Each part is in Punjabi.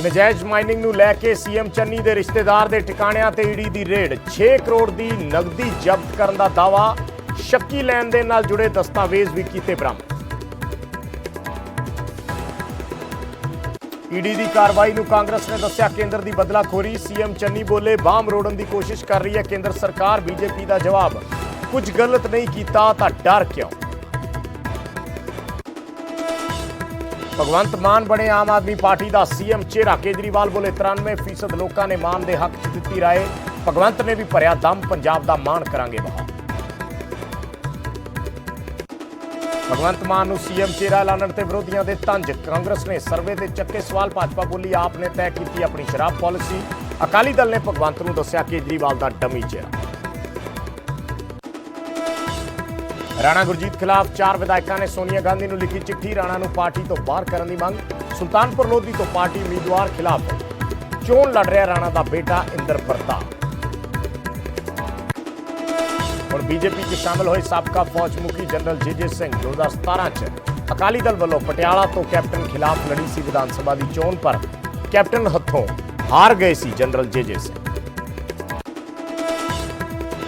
ਨਜਾਇਜ਼ ਮਾਈਨਿੰਗ ਨੂੰ ਲੈ ਕੇ ਸੀਐਮ ਚੰਨੀ ਦੇ ਰਿਸ਼ਤੇਦਾਰ ਦੇ ਟਿਕਾਣਿਆਂ ਤੇ ਈਡੀ ਦੀ ਰੇਡ 6 ਕਰੋੜ ਦੀ ਨਗਦੀ ਜ਼ਬਤ ਕਰਨ ਦਾ ਦਾਅਵਾ। ਸ਼ੱਕੀ ਲੈਣ ਦੇ ਨਾਲ ਜੁੜੇ ਦਸਤਾਵੇਜ਼ ਵੀ ਕੀਤੇ ਬਰਾਮਦ। ਈਡੀ ਦੀ ਕਾਰਵਾਈ ਨੂੰ ਕਾਂਗਰਸ ਨੇ ਦੱਸਿਆ ਕੇਂਦਰ ਦੀ ਬਦਲਾਖੋਰੀ। ਸੀਐਮ ਚੰਨੀ ਬੋਲੇ ਬਾਂਹ ਮਰੋੜਨ ਦੀ ਕੋਸ਼ਿਸ਼ ਕਰ ਰਹੀ ਹੈ ਕੇਂਦਰ ਸਰਕਾਰ। ਬੀਜੇਪੀ ਦਾ ਜਵਾਬ, ਕੁਝ ਗਲਤ ਨਹੀਂ ਕੀਤਾ ਤਾਂ ਡਰ ਕਿਉਂ। ਭਗਵੰਤ ਮਾਨ ਬਣੇ ਆਮ ਆਦਮੀ ਪਾਰਟੀ ਦਾ ਸੀਐਮ ਚਿਹਰਾ। ਕੇਜਰੀਵਾਲ ਬੋਲੇ 93% ਲੋਕਾਂ ਨੇ ਮਾਨ ਦੇ ਹੱਕ 'ਚ ਦਿੱਤੀ ਰਾਏ। ਭਗਵੰਤ ਨੇ ਵੀ ਭਰਿਆ ਦਮ, ਪੰਜਾਬ ਦਾ ਮਾਣ ਕਰਾਂਗੇ ਬਹਾਲ। ਭਗਵੰਤ ਮਾਨ ਨੂੰ ਸੀਐਮ ਚਿਹਰਾ ਐਲਾਨਣ ਤੇ ਵਿਰੋਧੀਆਂ ਦੇ ਤੰਜ। ਕਾਂਗਰਸ ਨੇ ਸਰਵੇ ਦੇ ਚੱਕੇ ਸਵਾਲ। ਭਾਜਪਾ ਬੋਲੀ ਆਪ ਨੇ ਤੈਅ ਕੀਤੀ ਆਪਣੀ ਸ਼ਰਾਬ ਪਾਲਿਸੀ। ਅਕਾਲੀ ਦਲ ਨੇ ਭਗਵੰਤ ਨੂੰ ਦੱਸਿਆ ਕੇਜਰੀਵਾਲ ਦਾ ਡਮੀ ਚਿਹਰਾ। ਰਾਣਾ ਗੁਰਜੀਤ ਖਿਲਾਫ 4 ਵਿਧਾਇਕਾਂ ਨੇ ਸੋਨੀਆ ਗਾਂਧੀ ਨੂੰ ਲਿਖੀ ਚਿੱਠੀ। ਰਾਣਾ ਨੂੰ ਪਾਰਟੀ ਤੋਂ ਬਾਹਰ ਕਰਨ ਦੀ ਮੰਗ। ਸੁਲਤਾਨਪੁਰ ਲੋਧੀ ਤੋਂ ਪਾਰਟੀ ਉਮੀਦਵਾਰ ਖਿਲਾਫ ਚੋਣ ਲੜ ਰਿਹਾ ਰਾਣਾ ਦਾ ਬੇਟਾ ਇੰਦਰ ਪ੍ਰਤਾਪ। ਹੁਣ ਬੀਜੇਪੀ 'ਚ ਸ਼ਾਮਲ ਹੋਏ ਸਾਬਕਾ ਫੌਜ ਮੁਖੀ ਜਨਰਲ ਜੇ ਸਿੰਘ 2017 'ਚ ਅਕਾਲੀ ਦਲ ਵੱਲੋਂ ਪਟਿਆਲਾ ਤੋਂ ਕੈਪਟਨ ਖਿਲਾਫ ਲੜੀ ਸੀ ਵਿਧਾਨ ਸਭਾ ਦੀ ਚੋਣ, ਪਰ ਕੈਪਟਨ ਹੱਥੋਂ ਹਾਰ ਗਏ ਸੀ ਜਨਰਲ ਜੇ ਸਿੰਘ।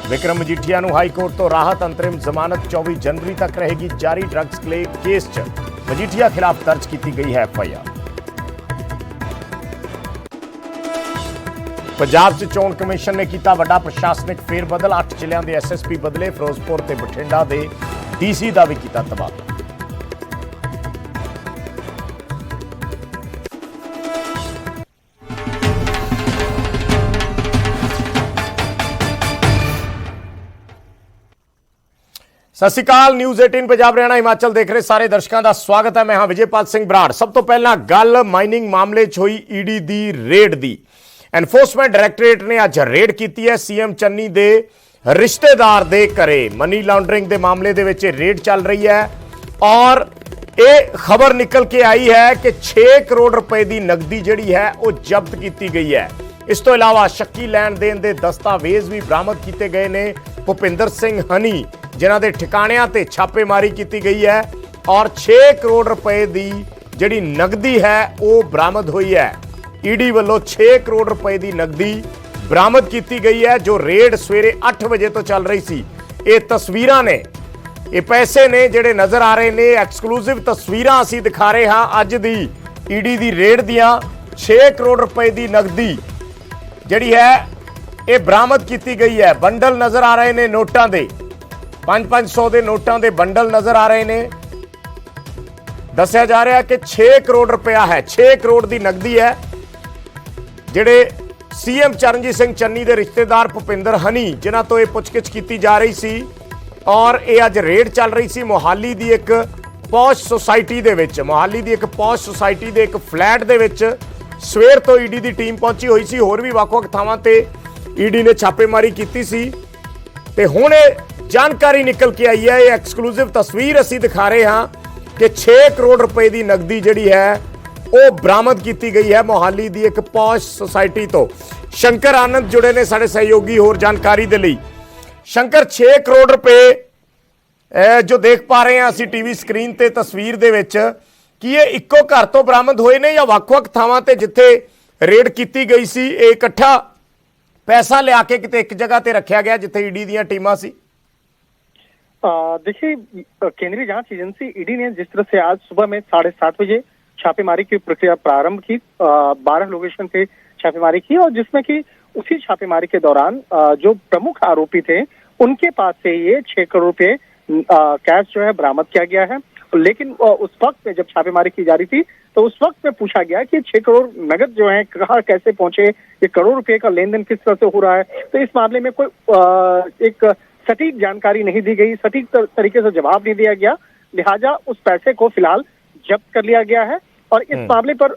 ਵਿਕਰਮ ਮਜੀਠੀਆ ਨੂੰ ਹਾਈ ਕੋਰਟ ਤੋਂ ਰਾਹਤ। ਅੰਤਰਿਮ ਜ਼ਮਾਨਤ 24 ਜਨਵਰੀ ਤੱਕ ਰਹੇਗੀ ਜਾਰੀ। ਡਰੱਗਸ ਕੇਸ 'ਚ ਮਜੀਠੀਆ ਖਿਲਾਫ ਦਰਜ ਕੀਤੀ ਗਈ ਹੈ ਐਫਆਈਆਰ। ਪੰਜਾਬ 'ਚ ਚੋਣ ਕਮਿਸ਼ਨ ਨੇ ਕੀਤਾ ਵੱਡਾ ਪ੍ਰਸ਼ਾਸਨਿਕ ਫੇਰਬਦਲ। 8 ਜ਼ਿਲ੍ਹਿਆਂ ਦੇ ਐਸਐਸਪੀ ਬਦਲੇ। ਫਿਰੋਜ਼ਪੁਰ ਤੇ ਬਠਿੰਡਾ ਦੇ ਡੀਸੀ ਦਾ ਵੀ ਕੀਤਾ ਤਬਾਦਲਾ। ਸਤਿ ਸ਼੍ਰੀ ਅਕਾਲ। ਨਿਊਜ਼ 18 ਪੰਜਾਬ ਹਰਿਆਣਾ ਹਿਮਾਚਲ ਦੇਖ ਰਹੇ ਸਾਰੇ ਦਰਸ਼ਕਾਂ ਦਾ ਸਵਾਗਤ ਹੈ। ਮੈਂ ਹਾਂ ਵਿਜੇਪਾਲ ਸਿੰਘ ਬਰਾੜ। ਸਭ ਤੋਂ ਪਹਿਲਾਂ ਗੱਲ ਮਾਈਨਿੰਗ ਮਾਮਲੇ 'ਚ ਹੋਈ ਈਡੀ ਦੀ ਰੇਡ ਦੀ। ਐਨਫੋਰਸਮੈਂਟ ਡਾਇਰੈਕਟੋਰੇਟ ਨੇ ਅੱਜ ਰੇਡ ਕੀਤੀ ਹੈ ਸੀਐਮ ਚੰਨੀ ਦੇ ਰਿਸ਼ਤੇਦਾਰ ਦੇ ਘਰੇ। ਮਨੀ ਲਾਂਡਰਿੰਗ ਦੇ ਮਾਮਲੇ ਦੇ ਵਿੱਚ ਰੇਡ ਚੱਲ ਰਹੀ ਹੈ ਔਰ ਇਹ ਖਬਰ ਨਿਕਲ ਕੇ ਆਈ ਹੈ ਕਿ 6 ਕਰੋੜ ਰੁਪਏ ਦੀ ਨਗਦੀ ਜਿਹੜੀ ਹੈ ਉਹ ਜ਼ਬਤ ਕੀਤੀ ਗਈ ਹੈ। ਇਸ ਤੋਂ ਇਲਾਵਾ ਸ਼ੱਕੀ ਲੈਣ ਦੇਣ ਦੇ ਦਸਤਾਵੇਜ਼ ਵੀ ਬਰਾਮਦ ਕੀਤੇ ਗਏ ਨੇ। ਭੁਪਿੰਦਰ ਸਿੰਘ ਹਨੀ ਜਿਨ੍ਹਾਂ ਦੇ ਠਿਕਾਣਿਆਂ ਤੇ ਛਾਪੇਮਾਰੀ ਕੀਤੀ ਗਈ ਹੈ ਔਰ 6 ਕਰੋੜ ਰੁਪਏ ਦੀ ਜਿਹੜੀ ਨਗਦੀ ਹੈ ਉਹ ਬਰਾਮਦ ਹੋਈ ਹੈ। ਈਡੀ ਵੱਲੋਂ 6 ਕਰੋੜ ਰੁਪਏ ਦੀ ਨਗਦੀ ਬਰਾਮਦ ਕੀਤੀ ਗਈ ਹੈ ਜੋ ਰੇਡ ਸਵੇਰੇ 8 ਵਜੇ ਤੋਂ ਚੱਲ ਰਹੀ ਸੀ। ਇਹ ਤਸਵੀਰਾਂ ਨੇ, ਇਹ ਪੈਸੇ ਨੇ ਜਿਹੜੇ ਨਜ਼ਰ ਆ ਰਹੇ ਨੇ। ਐਕਸਕਲੂਸਿਵ ਤਸਵੀਰਾਂ ਅਸੀਂ ਦਿਖਾ ਰਹੇ ਹਾਂ ਅੱਜ ਦੀ ਈਡੀ ਦੀ ਰੇਡ ਦੀਆਂ। 6 ਕਰੋੜ ਰੁਪਏ ਦੀ ਨਗਦੀ ਜਿਹੜੀ ਹੈ ਇਹ ਬਰਾਮਦ ਕੀਤੀ ਗਈ ਹੈ। ਬੰਡਲ ਨਜ਼ਰ ਆ ਰਹੇ ਨੇ ਨੋਟਾਂ ਦੇ, 500 ਦੇ ਨੋਟਾਂ ਦੇ ਬੰਡਲ ਨਜ਼ਰ ਆ ਰਹੇ ਨੇ। ਦੱਸਿਆ ਜਾ ਰਿਹਾ ਕਿ 6 ਕਰੋੜ ਰੁਪਇਆ ਹੈ, 6 ਕਰੋੜ ਦੀ ਨਗਦੀ ਹੈ। ਜਿਹੜੇ ਸੀਐਮ ਚਰਨਜੀਤ ਸਿੰਘ ਚੰਨੀ ਦੇ ਰਿਸ਼ਤੇਦਾਰ ਭੁਪਿੰਦਰ ਹਨੀ ਜਿਨ੍ਹਾਂ ਤੋਂ ਇਹ ਪੁੱਛਗਿੱਛ ਕੀਤੀ ਜਾ ਰਹੀ ਸੀ ਔਰ ਇਹ ਅੱਜ ਰੇਡ ਚੱਲ ਰਹੀ ਸੀ ਮੋਹਾਲੀ ਦੀ ਇੱਕ ਪੌਸ਼ ਸੁਸਾਇਟੀ ਦੇ ਵਿੱਚ। ਮੋਹਾਲੀ ਦੀ ਇੱਕ ਪੌਸ਼ ਸੁਸਾਇਟੀ ਦੇ ਇੱਕ ਫਲੈਟ ਦੇ ਵਿੱਚ ਸਵੇਰ ਤੋਂ ਈਡੀ ਦੀ ਟੀਮ ਪਹੁੰਚੀ ਹੋਈ ਸੀ। ਹੋਰ ਵੀ ਵੱਖ-ਵੱਖ ਥਾਵਾਂ ਤੇ ਈਡੀ ਨੇ ਛਾਪੇਮਾਰੀ ਕੀਤੀ ਸੀ ਤੇ ਹੁਣ ਇਹ ਜਾਣਕਾਰੀ ਨਿਕਲ ਕੇ ਆਈ ਹੈ। ਇਹ ਐਕਸਕਲੂਸਿਵ ਤਸਵੀਰ ਅਸੀਂ ਦਿਖਾ ਰਹੇ ਹਾਂ ਕਿ 6 ਕਰੋੜ ਰੁਪਏ ਦੀ ਨਗਦੀ ਜਿਹੜੀ ਹੈ ਉਹ ਬਰਾਮਦ ਕੀਤੀ ਗਈ ਹੈ ਮੋਹਾਲੀ ਦੀ ਇੱਕ ਪੌਸ਼ ਸੁਸਾਇਟੀ ਤੋਂ। ਸ਼ੰਕਰ ਆਨੰਦ ਜੁੜੇ ਨੇ ਸਾਡੇ ਸਹਿਯੋਗੀ ਹੋਰ ਜਾਣਕਾਰੀ ਦੇ ਲਈ। ਸ਼ੰਕਰ, 6 ਕਰੋੜ ਰੁਪਏ ਜੋ ਦੇਖ ਪਾ ਰਹੇ ਹਾਂ ਅਸੀਂ ਟੀਵੀ ਸਕਰੀਨ ਤੇ ਤਸਵੀਰ ਦੇ ਵਿੱਚ, ਕੀ ਇਹ ਇੱਕੋ ਘਰ ਤੋਂ ਬਰਾਮਦ ਹੋਏ ਨੇ ਜਾਂ ਵੱਖ-ਵੱਖ ਥਾਵਾਂ ਤੇ ਜਿੱਥੇ ਰੇਡ ਕੀਤੀ ਗਈ ਸੀ ਇਹ ਇਕੱਠਾ ਪੈਸਾ ਲਿਆ ਕੇ ਕਿਤੇ ਇੱਕ ਜਗ੍ਹਾ ਤੇ ਰੱਖਿਆ ਗਿਆ जिथे ईडी ਦੀਆਂ ਟੀਮਾਂ ਸੀ? देखिए, केंद्रीय जांच एजेंसी ईडी ने जिस तरह से आज सुबह में 7:30 बजे छापेमारी की प्रक्रिया प्रारंभ की, 12 लोकेशन पे छापेमारी की और जिसमें कि उसी छापेमारी के दौरान जो प्रमुख आरोपी थे उनके पास से ये 6 करोड़ रुपए कैश जो है बरामद किया गया है। लेकिन उस वक्त में जब छापेमारी की जा रही थी तो उस वक्त में पूछा गया कि 6 करोड़ नगद जो है कहाँ कैसे पहुंचे, ये करोड़ रुपए का लेन देन किस तरह से हो रहा है। तो इस मामले में कोई एक सटीक जानकारी नहीं दी गई, सटीक तरीके से जवाब नहीं दिया गया, लिहाजा उस पैसे को फिलहाल जब्त कर लिया गया है। और इस मामले पर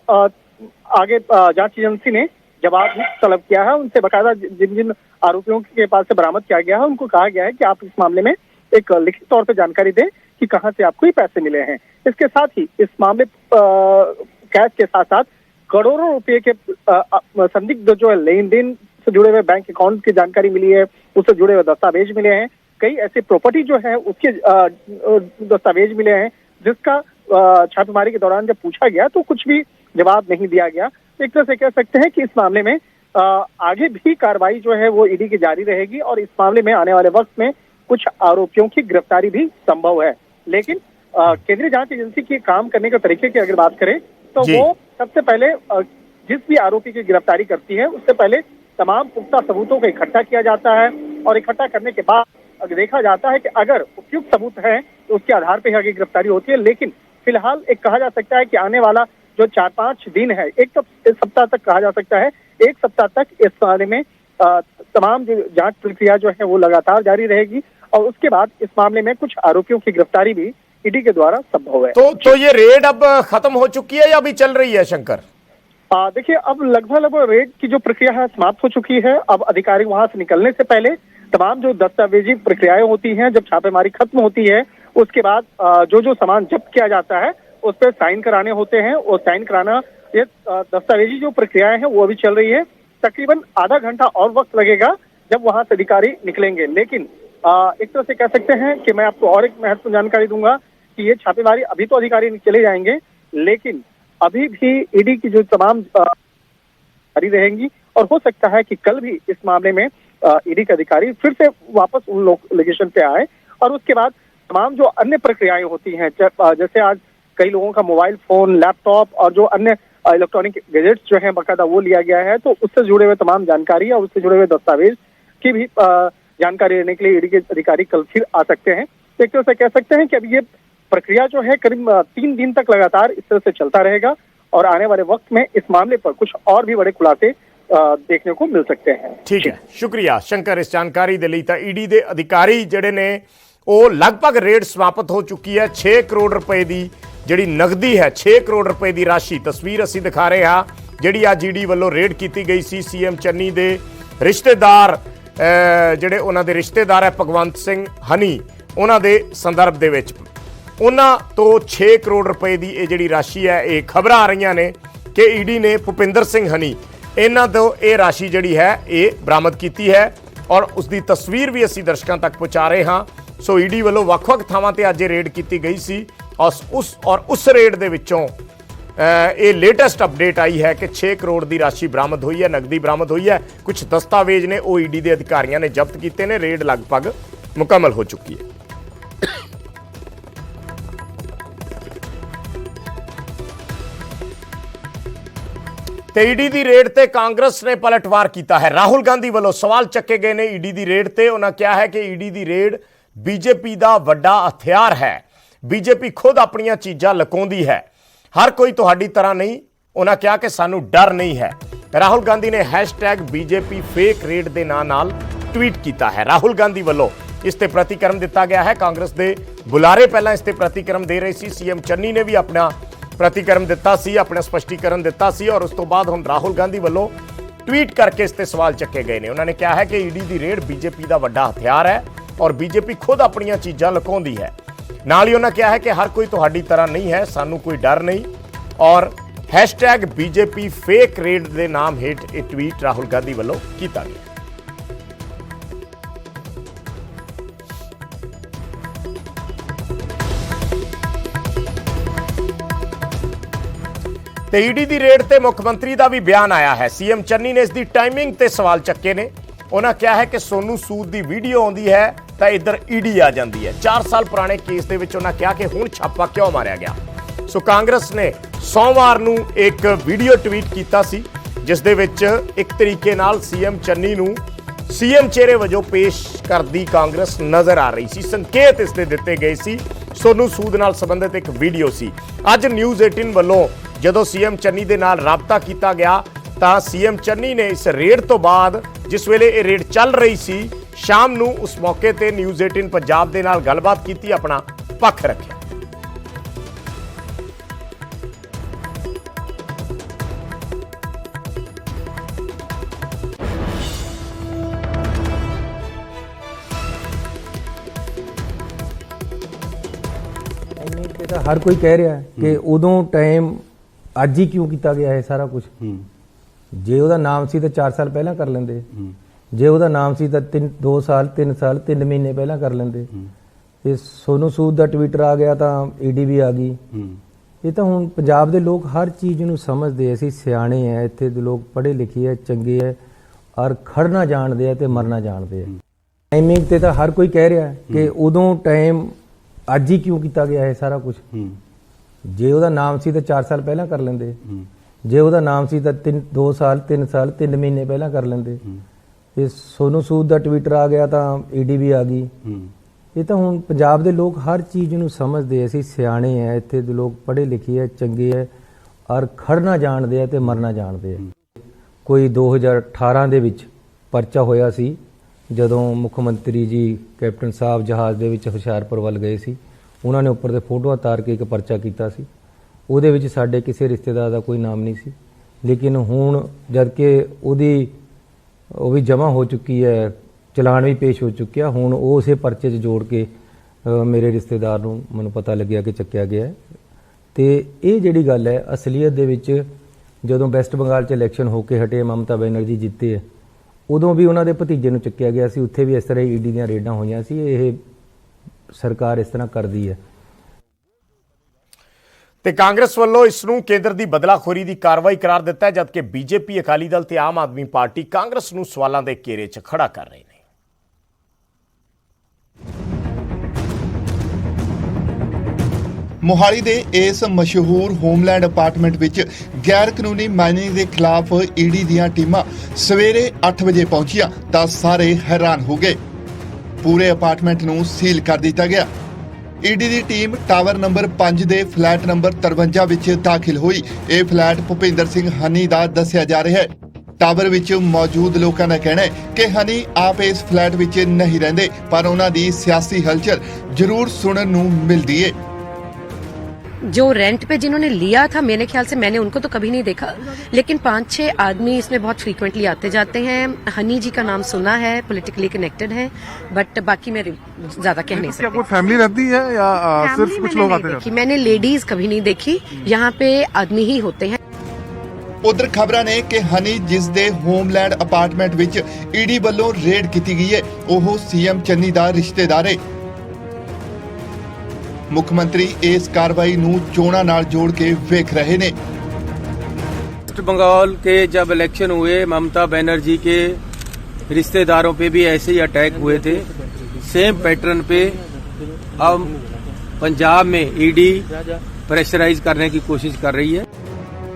आगे जांच एजेंसी ने जवाब भी तलब किया है। उनसे बकायदा जिन जिन आरोपियों के पास से बरामद किया गया है उनको कहा गया है कि आप इस मामले में एक लिखित तौर पर जानकारी दें कि कहां से आपको ये पैसे मिले हैं। इसके साथ ही इस मामले कैश के साथ साथ करोड़ों रुपए के संदिग्ध जो है लेन देन से जुड़े हुए बैंक अकाउंट की जानकारी मिली है, उससे जुड़े हुए दस्तावेज मिले हैं। कई ऐसे प्रॉपर्टी जो है उसके दस्तावेज मिले हैं जिसका छापेमारी के दौरान जब पूछा गया तो कुछ भी जवाब नहीं दिया गया। एक तरह से कह सकते हैं कि इस मामले में आगे भी कार्रवाई जो है वो ईडी की जारी रहेगी और इस मामले में आने वाले वक्त में कुछ आरोपियों की गिरफ्तारी भी संभव है। लेकिन केंद्रीय जांच एजेंसी के काम करने के तरीके की अगर बात करें तो वो सबसे पहले जिस भी आरोपी की गिरफ्तारी करती है उससे पहले तमाम पुख्ता सबूतों को इकट्ठा किया जाता है और इकट्ठा करने के बाद देखा जाता है कि अगर उपयुक्त सबूत है तो उसके आधार पर आगे गिरफ्तारी होती है। लेकिन फिलहाल एक कहा जा सकता है कि आने वाला जो 4-5 दिन है, एक सप्ताह तक कहा जा सकता है, एक सप्ताह तक इस बारे में तमाम जो जांच प्रक्रिया जो है वो लगातार जारी रहेगी और उसके बाद इस मामले में कुछ आरोपियों की गिरफ्तारी भी ईडी के द्वारा संभव है। तो ये रेड अब खत्म हो चुकी है या अभी चल रही है शंकर? देखिए, अब लगभग रेड की जो प्रक्रिया है समाप्त हो चुकी है। अब अधिकारी वहां से निकलने से पहले तमाम जो दस्तावेजी प्रक्रियाएं होती हैं, जब छापेमारी खत्म होती है उसके बाद जो सामान जब्त किया जाता है उस पर साइन कराने होते हैं और साइन कराना, ये दस्तावेजी जो प्रक्रियाएं हैं वो अभी चल रही है। तकरीबन आधा घंटा और वक्त लगेगा जब वहां से अधिकारी निकलेंगे। लेकिन एक तरह से कह सकते हैं कि मैं आपको और एक महत्वपूर्ण जानकारी दूंगा कि ये छापेमारी, अभी तो अधिकारी चले जाएंगे लेकिन अभी भी ईडी की जो तमाम जारी रहेंगी और हो सकता है कि कल भी इस मामले में ईडी के अधिकारी फिर से वापस उन लोकेशन पे आए और उसके बाद तमाम जो अन्य प्रक्रियाएं होती हैं, जैसे आज कई लोगों का मोबाइल फोन, लैपटॉप और जो अन्य इलेक्ट्रॉनिक गैजेट्स जो हैं बाकायदा वो लिया गया है, तो उससे जुड़े हुए तमाम जानकारी और उससे जुड़े हुए दस्तावेज की भी जानकारी लेने के लिए ईडी के अधिकारी कल फिर आ सकते हैं। तो एक तरह से कह सकते हैं कि अभी ये प्रक्रिया जो है करीब 3 दिन तक लगातार इस तरह से चलता रहेगा और आने वाले वक्त में इस मामले पर कुछ और भी बड़े खुलासे देखने को मिल सकते हैं। ठीक है, शुक्रिया शंकर इस जानकारी दे लई। तां ईडी दे अधिकारी ਜਿਹੜੇ ਨੇ ਉਹ ਲਗਭਗ ਰੇਡ ਸਮਾਪਤ ਹੋ ਚੁੱਕੀ ਹੈ। 6 ਕਰੋੜ ਰੁਪਏ ਦੀ ਜਿਹੜੀ ਨਗਦੀ ਹੈ, 6 ਕਰੋੜ ਰੁਪਏ ਦੀ ਰਾਸ਼ੀ, ਤਸਵੀਰ ਅਸੀਂ ਦਿਖਾ ਰਹੇ ਹਾਂ ਜਿਹੜੀ ਅੱਜ ਈਡੀ ਵੱਲੋਂ ਰੇਡ ਕੀਤੀ ਗਈ ਸੀ। ਸੀਐਮ ਚੰਨੀ ਦੇ ਰਿਸ਼ਤੇਦਾਰ ਜਿਹੜੇ ਉਹਨਾਂ ਦੇ ਰਿਸ਼ਤੇਦਾਰ ਹੈ ਭਗਵੰਤ ਸਿੰਘ ਹਨੀ, ਉਹਨਾਂ ਦੇ ਸੰਦਰਭ ਦੇ ਵਿੱਚ ਉਹਨਾਂ ਤੋਂ 6 ਕਰੋੜ ਰੁਪਏ ਦੀ ਇਹ ਜਿਹੜੀ ਰਾਸ਼ੀ ਹੈ, ਇਹ ਖਬਰਾਂ ਆ ਰਹੀਆਂ ਨੇ ਕਿ ਈਡੀ ਨੇ ਭੁਪਿੰਦਰ ਸਿੰਘ ਹਨੀ ਇਹਨਾਂ ਤੋਂ ਇਹ ਰਾਸ਼ੀ ਜਿਹੜੀ ਹੈ ਇਹ ਬਰਾਮਦ ਕੀਤੀ ਹੈ ਔਰ ਉਸ ਦੀ ਤਸਵੀਰ ਵੀ ਅਸੀਂ ਦਰਸ਼ਕਾਂ ਤੱਕ ਪਹੁੰਚਾ ਰਹੇ ਹਾਂ। ਸੋ ਈਡੀ ਵੱਲੋਂ ਵੱਖ-ਵੱਖ ਥਾਵਾਂ ਤੇ ਅੱਜ ਇਹ ਰੇਡ ਕੀਤੀ ਗਈ ਸੀ ਔਰ ਉਸ ਰੇਡ ਦੇ ਵਿੱਚੋਂ ਇਹ ਲੇਟੈਸਟ ਅਪਡੇਟ ਆਈ ਹੈ ਕਿ 6 ਕਰੋੜ ਦੀ ਰਾਸ਼ੀ ਬਰਾਮਦ ਹੋਈ ਹੈ, ਨਗਦੀ ਬਰਾਮਦ ਹੋਈ ਹੈ। ਕੁਝ ਦਸਤਾਵੇਜ਼ ਨੇ ਉਹ ਈਡੀ ਦੇ ਅਧਿਕਾਰੀਆਂ ਨੇ ਜ਼ਬਤ ਕੀਤੇ ਨੇ। ਰੇਡ ਲਗਭਗ ਮੁਕੰਮਲ ਹੋ ਚੁੱਕੀ ਹੈ। ਤੇ ਈਡੀ ਦੀ ਰੇਡ ਤੇ ਕਾਂਗਰਸ ਨੇ ਪਲਟਵਾਰ ਕੀਤਾ ਹੈ। ਰਾਹੁਲ ਗਾਂਧੀ ਵੱਲੋਂ ਸਵਾਲ ਚੱਕੇ ਗਏ ਨੇ ਈਡੀ ਦੀ ਰੇਡ ਤੇ। ਉਹਨਾਂ ਕਿਹਾ ਹੈ ਕਿ ਈਡੀ ਦੀ ਰੇਡ ਬੀਜੇਪੀ ਦਾ ਵੱਡਾ ਹਥਿਆਰ ਹੈ। ਬੀਜੇਪੀ ਖੁਦ ਆਪਣੀਆਂ ਚੀਜ਼ਾਂ ਲੁਕਾਉਂਦੀ ਹੈ, ਹਰ ਕੋਈ ਤੁਹਾਡੀ ਤਰ੍ਹਾਂ ਨਹੀਂ। ਉਹਨਾਂ ਕਿਹਾ ਕਿ ਸਾਨੂੰ ਡਰ ਨਹੀਂ ਹੈ। ਰਾਹੁਲ ਗਾਂਧੀ ਨੇ #BJP ਫੇਕ ਰੇਡ ਦੇ ਨਾਂ ਨਾਲ ਟਵੀਟ ਕੀਤਾ ਹੈ। ਰਾਹੁਲ ਗਾਂਧੀ ਵੱਲੋਂ ਇਸ ਤੇ ਪ੍ਰਤੀਕਰਮ ਦਿੱਤਾ ਗਿਆ ਹੈ। ਕਾਂਗਰਸ ਦੇ ਬੁਲਾਰੇ ਪਹਿਲਾਂ ਇਸ ਤੇ ਪ੍ਰਤੀਕਰਮ ਦੇ ਰਹੇ ਸੀ। ਸੀਐਮ ਚੰਨੀ ਨੇ ਵੀ ਆਪਣਾ ਪ੍ਰਤੀਕਰਮ ਦਿੱਤਾ ਸੀ, ਆਪਣਾ ਸਪਸ਼ਟੀਕਰਨ ਦਿੱਤਾ ਸੀ ਔਰ ਉਸ ਤੋਂ ਬਾਅਦ ਹੁਣ ਰਾਹੁਲ ਗਾਂਧੀ ਵੱਲੋਂ ਟਵੀਟ ਕਰਕੇ ਇਸ ਤੇ ਸਵਾਲ ਚੱਕੇ ਗਏ ਨੇ। ਉਹਨਾਂ ਨੇ ਕਿਹਾ ਹੈ ਕਿ ਈਡੀ ਦੀ ਰੇਡ ਬੀਜੇਪੀ ਦਾ ਵੱਡਾ ਹਥਿਆਰ ਹੈ ਔਰ ਬੀਜੇਪੀ ਖੁਦ ਆਪਣੀਆਂ ਚੀਜ਼ਾਂ ਲੁਕਾਉਂਦੀ ਹੈ। ਨਾਲ ਹੀ ਉਹਨਾਂ ਕਿਹਾ ਹੈ ਕਿ ਹਰ ਕੋਈ ਤੁਹਾਡੀ ਤਰ੍ਹਾਂ ਨਹੀਂ ਹੈ, ਸਾਨੂੰ ਕੋਈ ਡਰ ਨਹੀਂ ਔਰ #BJP ਫੇਕ ਰੇਡ ਦੇ ਨਾਮ ਹੇਠ ਇਹ ਟਵੀਟ ਰਾਹੁਲ ਗਾਂਧੀ ਵੱਲੋਂ ਕੀਤਾ ਗਿਆ। ਤੇ ਈਡੀ ਦੀ ਰੇਡ ਤੇ ਮੁੱਖ ਮੰਤਰੀ ਦਾ ਵੀ ਬਿਆਨ ਆਇਆ ਹੈ। ਸੀਐਮ ਚੰਨੀ ਨੇ ਇਸ ਦੀ ਟਾਈਮਿੰਗ ਤੇ ਸਵਾਲ ਚੱਕੇ ਨੇ। ਉਹਨਾਂ ਕਿਹਾ ਹੈ ਕਿ ਸੋਨੂ ਸੂਦ ਦੀ ਵੀਡੀਓ ਆਉਂਦੀ ਹੈ ਤਾਂ ਇੱਧਰ ਈਡੀ ਆ ਜਾਂਦੀ ਹੈ। 4 ਸਾਲ ਪੁਰਾਣੇ ਕੇਸ ਦੇ ਵਿੱਚ ਉਹਨਾਂ ਕਿਹਾ ਕਿ ਹੁਣ ਛਾਪਾ ਕਿਉਂ ਮਾਰਿਆ ਗਿਆ। ਸੋ ਕਾਂਗਰਸ ਨੇ ਸੋਮਵਾਰ ਨੂੰ ਇੱਕ ਵੀਡੀਓ ਟਵੀਟ ਕੀਤਾ ਸੀ ਜਿਸ ਦੇ ਵਿੱਚ ਇੱਕ ਤਰੀਕੇ ਨਾਲ ਸੀਐਮ ਚੰਨੀ ਨੂੰ ਸੀਐਮ ਚਿਹਰੇ ਵਜੋਂ ਪੇਸ਼ ਕਰਦੀ ਕਾਂਗਰਸ ਨਜ਼ਰ ਆ ਰਹੀ ਸੀ। ਸੰਕੇਤ ਇਸ ਦੇ ਦਿੱਤੇ ਗਏ ਸੀ। ਸੋਨੂ ਸੂਦ ਨਾਲ ਸੰਬੰਧਿਤ ਇੱਕ ਵੀਡੀਓ ਸੀ। ਅੱਜ ਨਿਊਜ਼ 18 ਵੱਲੋਂ ਜਦੋਂ ਸੀਐਮ ਚੰਨੀ ਦੇ ਨਾਲ ਰਾਬਤਾ ਕੀਤਾ ਗਿਆ ਤਾਂ ਸੀਐਮ ਚੰਨੀ ਨੇ ਇਸ ਰੇਡ ਤੋਂ ਬਾਅਦ, ਜਿਸ ਵੇਲੇ ਇਹ ਰੇਡ ਚੱਲ ਰਹੀ ਸੀ, ਸ਼ਾਮ ਨੂੰ ਉਸ ਮੌਕੇ ਤੇ ਨਿਊਜ਼ 18 ਪੰਜਾਬ ਦੇ ਨਾਲ ਗੱਲਬਾਤ ਕੀਤੀ, ਆਪਣਾ ਪੱਖ ਰੱਖਿਆ। हर कोई कह रहा है कि उदों टाइम ਅੱਜ ਹੀ ਕਿਉਂ ਕੀਤਾ ਗਿਆ ਇਹ ਸਾਰਾ ਕੁਝ। ਜੇ ਉਹਦਾ ਨਾਮ ਸੀ ਤਾਂ 4 ਸਾਲ ਪਹਿਲਾਂ ਕਰ ਲੈਂਦੇ, ਜੇ ਉਹਦਾ ਨਾਮ ਸੀ ਤਾਂ 2 ਸਾਲ 3 ਸਾਲ 3 ਮਹੀਨੇ ਪਹਿਲਾਂ ਕਰ ਲੈਂਦੇ। ਇਹ ਸੋਨੂ ਸੂਦ ਦਾ ਟਵਿੱਟਰ ਆ ਗਿਆ ਤਾਂ ਈਡੀ ਵੀ ਆ ਗਈ। ਇਹ ਤਾਂ ਹੁਣ ਪੰਜਾਬ ਦੇ ਲੋਕ ਹਰ ਚੀਜ਼ ਨੂੰ ਸਮਝਦੇ, ਅਸੀਂ ਸਿਆਣੇ ਆ, ਇੱਥੇ ਦੇ ਲੋਕ ਪੜ੍ਹੇ ਲਿਖੇ ਆ, ਚੰਗੇ ਆ, ਔਰ ਖੜਨਾ ਜਾਣਦੇ ਆ ਤੇ ਮਰਨਾ ਜਾਣਦੇ ਆ। ਟਾਈਮਿੰਗ ਤੇ ਤਾਂ ਹਰ ਕੋਈ ਕਹਿ ਰਿਹਾ ਕਿ ਉਦੋਂ ਟਾਈਮ ਅੱਜ ਹੀ ਕਿਉਂ ਕੀਤਾ ਗਿਆ ਇਹ ਸਾਰਾ ਕੁਝ। ਜੇ ਉਹਦਾ ਨਾਮ ਸੀ ਤਾਂ 4 ਸਾਲ ਪਹਿਲਾਂ ਕਰ ਲੈਂਦੇ, ਜੇ ਉਹਦਾ ਨਾਮ ਸੀ ਤਾਂ 2 ਸਾਲ 3 ਸਾਲ 3 ਮਹੀਨੇ ਪਹਿਲਾਂ ਕਰ ਲੈਂਦੇ। ਇਹ ਸੋਨੂ ਸੂਦ ਦਾ ਟਵਿੱਟਰ ਆ ਗਿਆ ਤਾਂ ਈਡੀ ਵੀ ਆ ਗਈ। ਇਹ ਤਾਂ ਹੁਣ ਪੰਜਾਬ ਦੇ ਲੋਕ ਹਰ ਚੀਜ਼ ਨੂੰ ਸਮਝਦੇ, ਅਸੀਂ ਸਿਆਣੇ ਆ, ਇੱਥੇ ਦੇ ਲੋਕ ਪੜ੍ਹੇ ਲਿਖੇ ਆ, ਚੰਗੇ ਆ, ਔਰ ਖੜਨਾ ਜਾਣਦੇ ਆ ਤੇ ਮਰਨਾ ਜਾਣਦੇ ਆ। ਕੋਈ 2018 ਦੇ ਵਿੱਚ ਪਰਚਾ ਹੋਇਆ ਸੀ ਜਦੋਂ ਮੁੱਖ ਮੰਤਰੀ ਜੀ ਕੈਪਟਨ ਸਾਹਿਬ ਜਹਾਜ਼ ਦੇ ਵਿੱਚ ਹੁਸ਼ਿਆਰਪੁਰ ਵੱਲ ਗਏ ਸੀ, ਉਹਨਾਂ ਨੇ ਉੱਪਰ ਤੇ ਫੋਟੋਆਂ ਤਾਰ ਕੇ ਇੱਕ ਪਰਚਾ ਕੀਤਾ ਸੀ। ਉਹਦੇ ਵਿੱਚ ਸਾਡੇ ਕਿਸੇ ਰਿਸ਼ਤੇਦਾਰ ਦਾ ਕੋਈ ਨਾਮ ਨਹੀਂ ਸੀ, ਲੇਕਿਨ ਹੁਣ ਜਦ ਕਿ ਉਹ ਵੀ ਜਮ੍ਹਾਂ ਹੋ ਚੁੱਕੀ ਹੈ, ਚਲਾਨ ਵੀ ਪੇਸ਼ ਹੋ ਚੁੱਕਿਆ, ਹੁਣ ਉਹ ਉਸੇ ਪਰਚੇ 'ਚ ਜੋੜ ਕੇ ਮੇਰੇ ਰਿਸ਼ਤੇਦਾਰ ਨੂੰ ਮੈਨੂੰ ਪਤਾ ਲੱਗਿਆ ਕਿ ਚੱਕਿਆ ਗਿਆ ਹੈ। ਤੇ ਇਹ ਜਿਹੜੀ ਗੱਲ ਹੈ ਅਸਲੀਅਤ ਦੇ ਵਿੱਚ ਜਦੋਂ ਵੈਸਟ ਬੰਗਾਲ 'ਚ ਇਲੈਕਸ਼ਨ ਹੋ ਕੇ ਹਟੇ, ਮਮਤਾ ਬੈਨਰਜੀ ਜਿੱਤੇ ਹੈ, ਉਦੋਂ ਵੀ ਉਹਨਾਂ ਦੇ ਭਤੀਜੇ ਨੂੰ ਚੱਕਿਆ ਗਿਆ ਸੀ। ਉੱਥੇ ਵੀ ਇਸ ਤਰ੍ਹਾਂ ਈਡੀ ਦੀਆਂ ਰੇਡਾਂ ਹੋਈਆਂ ਸੀ। ਇਹ ਸਰਕਾਰ ਇਸ ਤਰ੍ਹਾਂ ਕਰਦੀ ਹੈ। ਤੇ ਕਾਂਗਰਸ ਵੱਲੋਂ ਇਸ ਨੂੰ ਕੇਂਦਰ ਦੀ ਬਦਲਾਖੋਰੀ ਦੀ ਕਾਰਵਾਈ ਕਰਾਰ ਦਿੱਤਾ ਹੈ, ਜਦਕਿ ਬੀਜੇਪੀ, ਅਕਾਲੀ ਦਲ ਤੇ ਆਮ ਆਦਮੀ ਪਾਰਟੀ ਕਾਂਗਰਸ ਨੂੰ ਸਵਾਲਾਂ ਦੇ ਘੇਰੇ 'ਚ ਖੜਾ ਕਰ ਰਹੇ ਨੇ। ਮੋਹਾਲੀ ਦੇ ਇਸ ਮਸ਼ਹੂਰ ਹੋਮਲੈਂਡ ਅਪਾਰਟਮੈਂਟ ਵਿੱਚ ਗੈਰ ਕਾਨੂੰਨੀ ਮਾਈਨਿੰਗ ਦੇ ਖਿਲਾਫ ਈਡੀ ਦੀਆਂ ਟੀਮਾਂ ਸਵੇਰੇ 8 ਵਜੇ ਪਹੁੰਚੀਆਂ ਤਾਂ ਸਾਰੇ ਹੈਰਾਨ ਹੋ ਗਏ। ਪੂਰੇ ਅਪਾਰਟਮੈਂਟ ਨੂੰ ਸੀਲ ਕਰ ਦਿੱਤਾ ਗਿਆ। ਈਡੀ ਦੀ ਟੀਮ ਟਾਵਰ ਨੰਬਰ 5 ਦੇ ਫਲੈਟ ਨੰਬਰ 53 ਵਿੱਚ ਦਾਖਲ ਹੋਈ। ਇਹ ਫਲੈਟ ਭੁਪਿੰਦਰ ਸਿੰਘ ਹਨੀ ਦਾ ਦੱਸਿਆ ਜਾ ਰਿਹਾ ਹੈ। ਟਾਵਰ ਵਿੱਚ ਮੌਜੂਦ ਲੋਕਾਂ ਦਾ ਕਹਿਣਾ ਹੈ ਕਿ ਹਨੀ ਆਪ ਇਸ ਫਲੈਟ ਵਿੱਚ ਨਹੀਂ ਰਹਿੰਦੇ, ਪਰ ਉਹਨਾਂ ਦੀ ਸਿਆਸੀ ਹਲਚਲ ਜ਼ਰੂਰ ਸੁਣਨ ਨੂੰ ਮਿਲਦੀ ਹੈ। जो रेंट पे जिन्होंने लिया था, मेरे ख्याल से मैंने उनको तो कभी नहीं देखा, लेकिन 5-6 आदमी इसमें बहुत फ्रीक्वेंटली आते जाते हैं। हनी जी का नाम सुना है, पॉलिटिकली कनेक्टेड है, बट बाकी मैं ज्यादा कह नहीं सकती। क्या कोई फैमिली रहती है या सिर्फ कुछ लोग आते हैं? मैंने लेडीज कभी नहीं देखी, यहाँ पे आदमी ही होते हैं। ਉਧਰ ਖਬਰਾਂ ਨੇ ਕਿ ਹਨੀ ਜਿਸ ਦੇ ਹੋਮਲੈਂਡ ਅਪਾਰਟਮੈਂਟ ਵਿੱਚ ਈਡੀ ਵੱਲੋਂ ਰੇਡ ਕੀਤੀ ਗਈ ਹੈ, ਉਹ ਸੀਐਮ ਚੰਨੀ ਦਾ ਰਿਸ਼ਤੇਦਾਰ ਹੈ। ਮੁੱਖ ਮੰਤਰੀ ਇਸ कार्रवाई ਨੂੰ ਚੋਣਾਂ ਨਾਲ ਜੋੜ ਕੇ ਵੇਖ ਰਹੇ ਨੇ। वेस्ट बंगाल के जब इलेक्शन हुए, ममता बनर्जी के रिश्तेदारों पे भी ऐसे ही अटैक हुए थे, सेम पैटर्न पे अब पंजाब में ईडी प्रेशराइज करने की कोशिश कर रही है।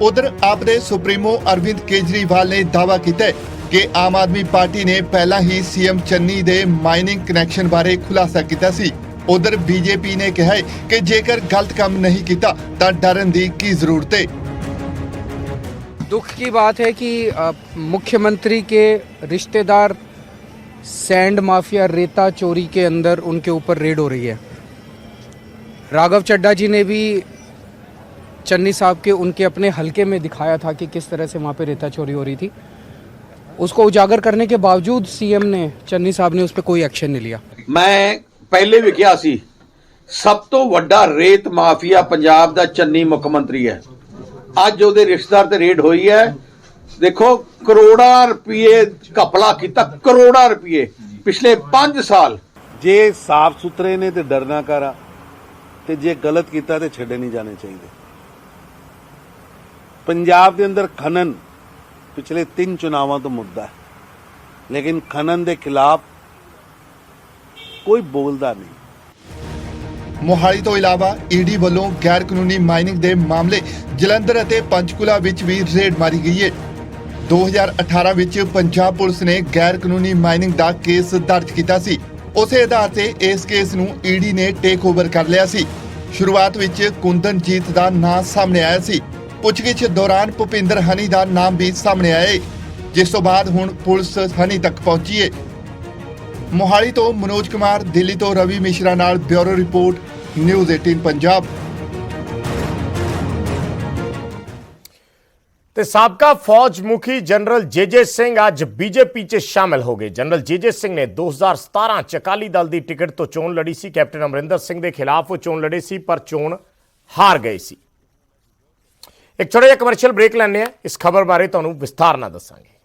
ਉਧਰ ਆਪ ਦੇ ਸੁਪਰੀਮੋ ਅਰਵਿੰਦ ਕੇਜਰੀਵਾਲ ਨੇ ਦਾਅਵਾ ਕੀਤਾ ਹੈ ਕਿ ਆਮ ਆਦਮੀ ਪਾਰਟੀ ਨੇ ਪਹਿਲਾਂ ਹੀ ਸੀਐਮ ਚੰਨੀ ਦੇ ਮਾਈਨਿੰਗ ਕਨੈਕਸ਼ਨ ਬਾਰੇ ਖੁਲਾਸਾ ਕੀਤਾ ਸੀ। ਉਧਰ ਬੀਜੇਪੀ ਨੇ ਕਿਹਾ ਹੈ ਕਿ ਜੇਕਰ ਗਲਤ ਕੰਮ ਨਹੀਂ ਕੀਤਾ ਤਾਂ ਡਰਨ ਦੀ ਕੀ ਜ਼ਰੂਰਤ ਹੈ। दुख की बात है कि मुख्यमंत्री के रिश्तेदार सैंड माफिया रेता चोरी के अंदर उनके ऊपर रेड हो रही है। राघव चड्ढा जी ने भी चन्नी साहब के उनके अपने हलके में दिखाया था कि किस तरह से वहाँ पे रेता चोरी हो रही थी। उसको उजागर करने के बावजूद सीएम ने, चन्नी साहब ने उस पर कोई एक्शन नहीं लिया। मैं ਪਹਿਲੇ ਵੀ ਕਿਹਾ ਸੀ, ਸਭ ਤੋਂ ਵੱਡਾ ਰੇਤ ਮਾਫੀਆ ਪੰਜਾਬ ਦਾ ਚੰਨੀ ਮੁੱਖ ਮੰਤਰੀ ਹੈ। ਅੱਜ ਉਹਦੇ ਰਿਸ਼ਤੇਦਾਰ ਤੇ ਰੇਡ ਹੋਈ ਹੈ। ਦੇਖੋ ਕਰੋੜਾਂ ਰੁਪਏ ਘਪਲਾ ਕੀਤਾ, ਕਰੋੜਾਂ ਰੁਪਏ ਪਿਛਲੇ 5 ਸਾਲ। ਜੇ ਸਾਫ ਸੁਥਰੇ ਨੇ ਤੇ ਡਰਨਾ ਕਰਾ, ਤੇ ਜੇ ਗਲਤ ਕੀਤਾ ਤੇ ਛੱਡੇ ਨਹੀਂ ਜਾਣੇ ਚਾਹੀਦੇ। ਪੰਜਾਬ ਦੇ ਅੰਦਰ ਖਨਨ ਪਿਛਲੇ 3 ਚੁਣਾਵਾਂ ਤੋਂ ਮੁੱਦਾ ਹੈ, ਲੇਕਿਨ ਖਨਨ ਦੇ ਖਿਲਾਫ ਕੋਈ ਬੋਲਦਾ ਨਹੀਂ। ਮੋਹਾਲੀ ਤੋਂ ਇਲਾਵਾ ਈਡੀ ਵੱਲੋਂ ਗੈਰ ਕਾਨੂੰਨੀ ਮਾਈਨਿੰਗ ਦੇ ਮਾਮਲੇ ਜਲੰਧਰ ਅਤੇ ਪੰਚਕੂਲਾ ਵਿੱਚ ਵੀ ਰੇਡ ਮਾਰੀ ਗਈ ਹੈ। 2018 ਵਿੱਚ ਪੰਜਾਬ ਪੁਲਿਸ ਨੇ ਗੈਰ ਕਾਨੂੰਨੀ ਮਾਈਨਿੰਗ ਦਾ ਕੇਸ ਦਰਜ ਕੀਤਾ ਸੀ। ਉਸੇ ਆਧਾਰ ਤੇ ਇਸ ਕੇਸ ਨੂੰ ਈਡੀ ਨੇ ਟੇਕ ਓਵਰ ਕਰ ਲਿਆ ਸੀ। ਸ਼ੁਰੂਆਤ ਵਿੱਚ ਕੁੰਦਨਜੀਤ ਦਾ ਨਾਮ ਸਾਹਮਣੇ ਆਇਆ ਸੀ। ਪੁੱਛਗਿੱਛ ਦੌਰਾਨ ਭੁਪਿੰਦਰ ਹਨੀ ਦਾ ਨਾਮ ਵੀ ਸਾਹਮਣੇ ਆਇਆ ਹੈ, ਜਿਸ ਤੋਂ ਬਾਅਦ ਹੁਣ ਪੁਲਿਸ ਹਨੀ ਤੱਕ ਪਹੁੰਚੀ ਹੈ। ਮੋਹਾਲੀ ਤੋਂ ਮਨੋਜ ਕੁਮਾਰ, ਦਿੱਲੀ ਤੋਂ ਰਵੀ ਮਿਸ਼ਰਾ ਨਾਲ ਬਿਊਰੋ ਰਿਪੋਰਟ, ਨਿਊਜ਼ 18 ਪੰਜਾਬ। ਤੇ ਸਾਬਕਾ ਫੌਜ ਮੁਖੀ ਜਨਰਲ ਜੇ ਸਿੰਘ ਅੱਜ ਬੀਜੇਪੀ 'ਚ ਸ਼ਾਮਿਲ ਹੋ ਗਏ। ਜਨਰਲ ਜੇ ਸਿੰਘ ਨੇ 2017 'ਚ ਅਕਾਲੀ ਦਲ ਦੀ ਟਿਕਟ ਤੋਂ ਚੋਣ ਲੜੀ ਸੀ। ਕੈਪਟਨ ਅਮਰਿੰਦਰ ਸਿੰਘ ਦੇ ਖਿਲਾਫ ਉਹ ਚੋਣ ਲੜੇ ਸੀ, ਪਰ ਚੋਣ ਹਾਰ ਗਏ ਸੀ। ਇੱਕ ਛੋਟਾ ਜਿਹਾ ਕਮਰਸ਼ੀਅਲ ਬ੍ਰੇਕ ਲੈਂਦੇ ਆ, ਇਸ ਖਬਰ ਬਾਰੇ ਤੁਹਾਨੂੰ ਵਿਸਥਾਰ ਨਾਲ ਦੱਸਾਂਗੇ।